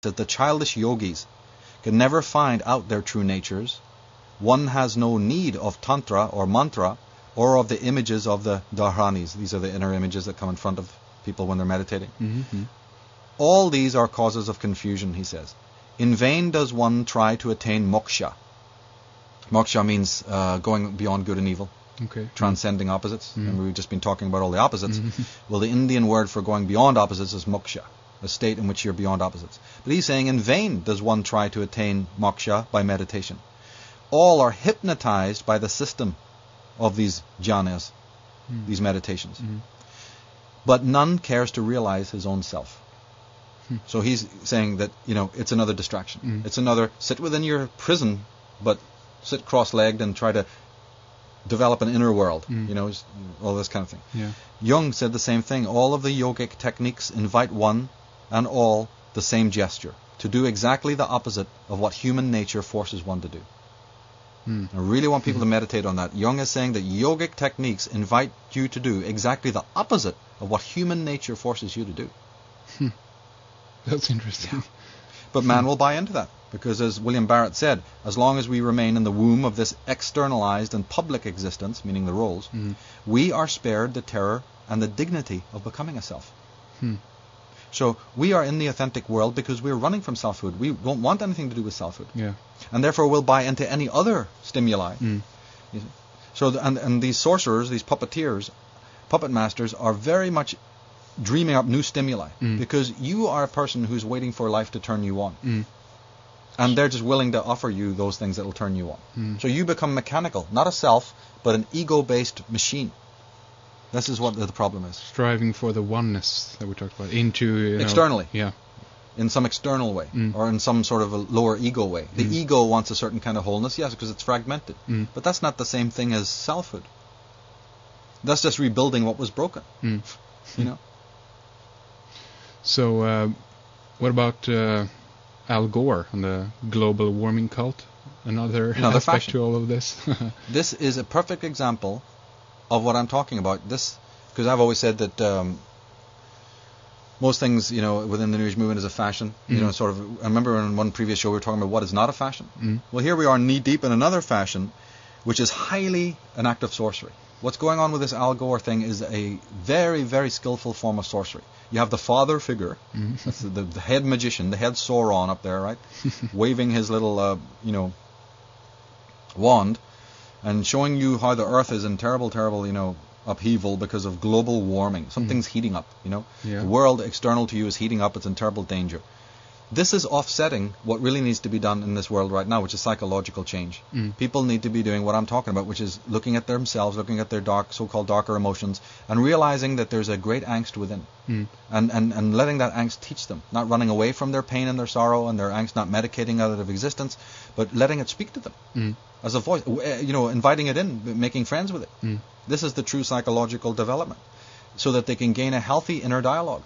that the childish yogis can never find out their true natures. One has no need of tantra or mantra or of the images of the dharanis. These are the inner images that come in front of people when they're meditating. Mm-hmm. All these are causes of confusion, he says. In vain does one try to attain moksha. Moksha means going beyond good and evil, transcending opposites. Mm-hmm. And we've just been talking about all the opposites. Mm-hmm. Well, the Indian word for going beyond opposites is moksha, a state in which you're beyond opposites. But he's saying in vain does one try to attain moksha by meditation. All are hypnotized by the system of these jhanas, these meditations. Mm-hmm. But none cares to realize his own self. So he's saying that, it's another distraction. It's another, sit within your prison, but sit cross-legged and try to develop an inner world, all this kind of thing. Yeah. Jung said the same thing. All of the yogic techniques invite one and all the same gesture, to do exactly the opposite of what human nature forces one to do. I really want people to meditate on that. Jung is saying that yogic techniques invite you to do exactly the opposite of what human nature forces you to do. That's interesting. But man will buy into that, because as William Barrett said, as long as we remain in the womb of this externalized and public existence, meaning the roles, we are spared the terror and the dignity of becoming a self. So we are in the authentic world because we're running from selfhood. We don't want anything to do with selfhood. Yeah. And therefore we'll buy into any other stimuli. So and these sorcerers, these puppeteers, puppet masters are very much dreaming up new stimuli, because you are a person who's waiting for life to turn you on. And they're just willing to offer you those things that will turn you on. So you become mechanical, not a self, but an ego-based machine. This is what the problem is. Striving for the oneness that we talked about into externally. Yeah. In some external way, or in some sort of a lower ego way. The ego wants a certain kind of wholeness, yes, because it's fragmented. But that's not the same thing as selfhood. That's just rebuilding what was broken. So, what about Al Gore and the global warming cult? Another aspect faction to all of this. This is a perfect example of what I'm talking about. This, because I've always said that most things, within the New Age movement is a fashion. Sort of. I remember in one previous show we were talking about what is not a fashion. Well, here we are knee deep in another fashion, which is highly an act of sorcery. What's going on with this Al Gore thing is a very, very skillful form of sorcery. You have the father figure, that's the head magician, the head Sauron up there, right, waving his little, wand, and showing you how the Earth is in terrible, terrible, upheaval because of global warming. Something's heating up, Yeah. The world external to you is heating up. It's in terrible danger. This is offsetting what really needs to be done in this world right now, which is psychological change. People need to be doing what I'm talking about, which is looking at themselves, looking at their so-called darker emotions, and realizing that there's a great angst within, and letting that angst teach them, not running away from their pain and their sorrow and their angst, not medicating out of existence, but letting it speak to them as a voice, inviting it in, making friends with it. This is the true psychological development, so that they can gain a healthy inner dialogue.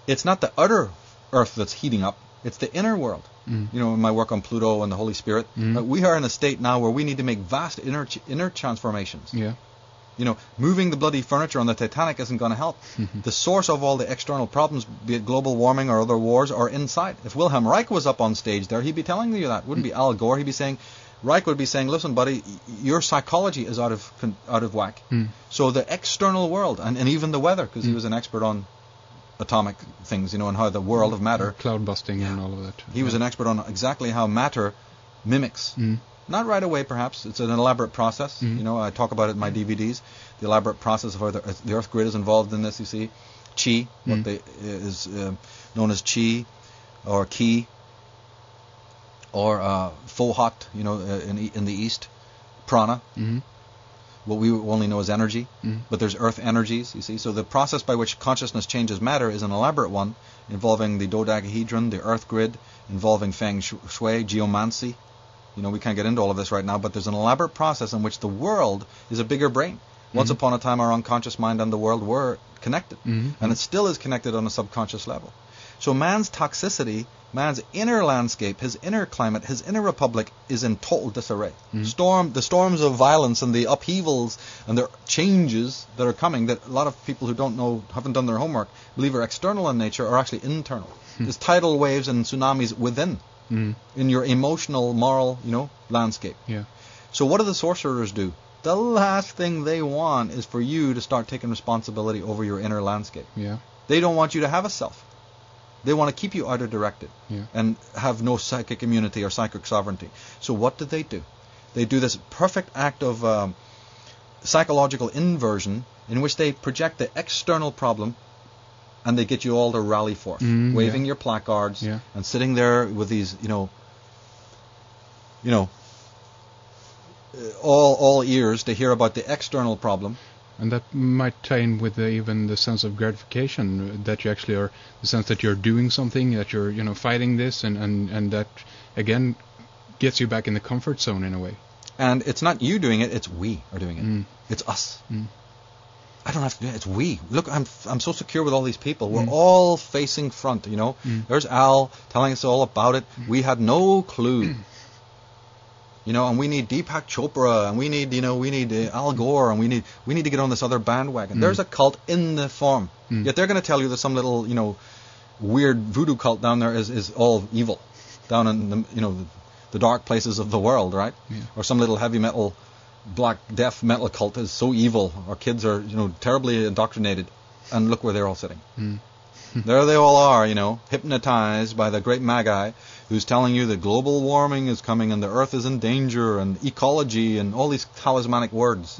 It's not the outer Earth that's heating up, it's the inner world. In my work on Pluto and the Holy Spirit, we are in a state now where we need to make vast inner transformations. Yeah. Moving the bloody furniture on the Titanic isn't going to help. The source of all the external problems, be it global warming or other wars, are inside. If Wilhelm Reich was up on stage there, he'd be telling you that. Wouldn't be Al Gore. He'd be saying, Reich would be saying, listen, buddy, your psychology is out of whack. So the external world, and even the weather, because he was an expert on atomic things, and how the world of matter, cloud busting and all of that. He was an expert on exactly how matter mimics. Not right away, perhaps. It's an elaborate process. I talk about it in my DVDs. The elaborate process of how the Earth grid is involved in this. You see, chi, is known as chi, or ki, or fohat, in the East, prana. What we only know as energy, but there's earth energies, you see. So the process by which consciousness changes matter is an elaborate one, involving the dodecahedron, the earth grid, involving feng shui, geomancy. We can't get into all of this right now, but there's an elaborate process in which the world is a bigger brain. Once upon a time, our unconscious mind and the world were connected, and it still is connected on a subconscious level. So man's toxicity, man's inner landscape, his inner climate, his inner republic is in total disarray. The storms of violence and the upheavals and the changes that are coming that a lot of people who don't know, haven't done their homework, believe are external in nature are actually internal. There's tidal waves and tsunamis within, in your emotional, moral, landscape. Yeah. So what do the sorcerers do? The last thing they want is for you to start taking responsibility over your inner landscape. Yeah. They don't want you to have a self. They want to keep you outer-directed and have no psychic immunity or psychic sovereignty. So what do? They do this perfect act of psychological inversion in which they project the external problem and they get you all to rally forth, waving your placards and sitting there with these, all ears to hear about the external problem. And that might tie in with even the sense of gratification that you actually are, the sense that you're doing something, that you're, fighting this, and that, again, gets you back in the comfort zone in a way. And it's not you doing it, it's we are doing it. It's us. I don't have to do it, it's we. Look, I'm so secure with all these people. We're all facing front, There's Al telling us all about it. We had no clue. And we need Deepak Chopra, and we need Al Gore, and we need to get on this other bandwagon. There's a cult in the form. Yet they're going to tell you that some little, weird voodoo cult down there is all evil, down in the dark places of the world, right? Yeah. Or some little heavy metal, black death metal cult is so evil. Our kids are, terribly indoctrinated, and look where they're all sitting. There they all are, hypnotized by the great Magi, who's telling you that global warming is coming and the Earth is in danger and ecology and all these talismanic words.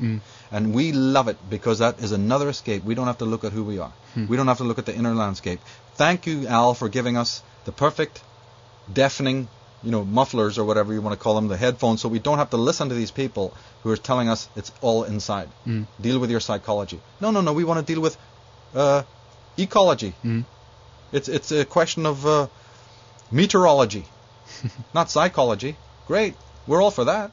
And we love it because that is another escape. We don't have to look at who we are. We don't have to look at the inner landscape. Thank you, Al, for giving us the perfect, deafening, mufflers or whatever you want to call them, the headphones, so we don't have to listen to these people who are telling us it's all inside. Deal with your psychology. No, we want to deal with ecology. It's a question of meteorology, not psychology. Great, we're all for that.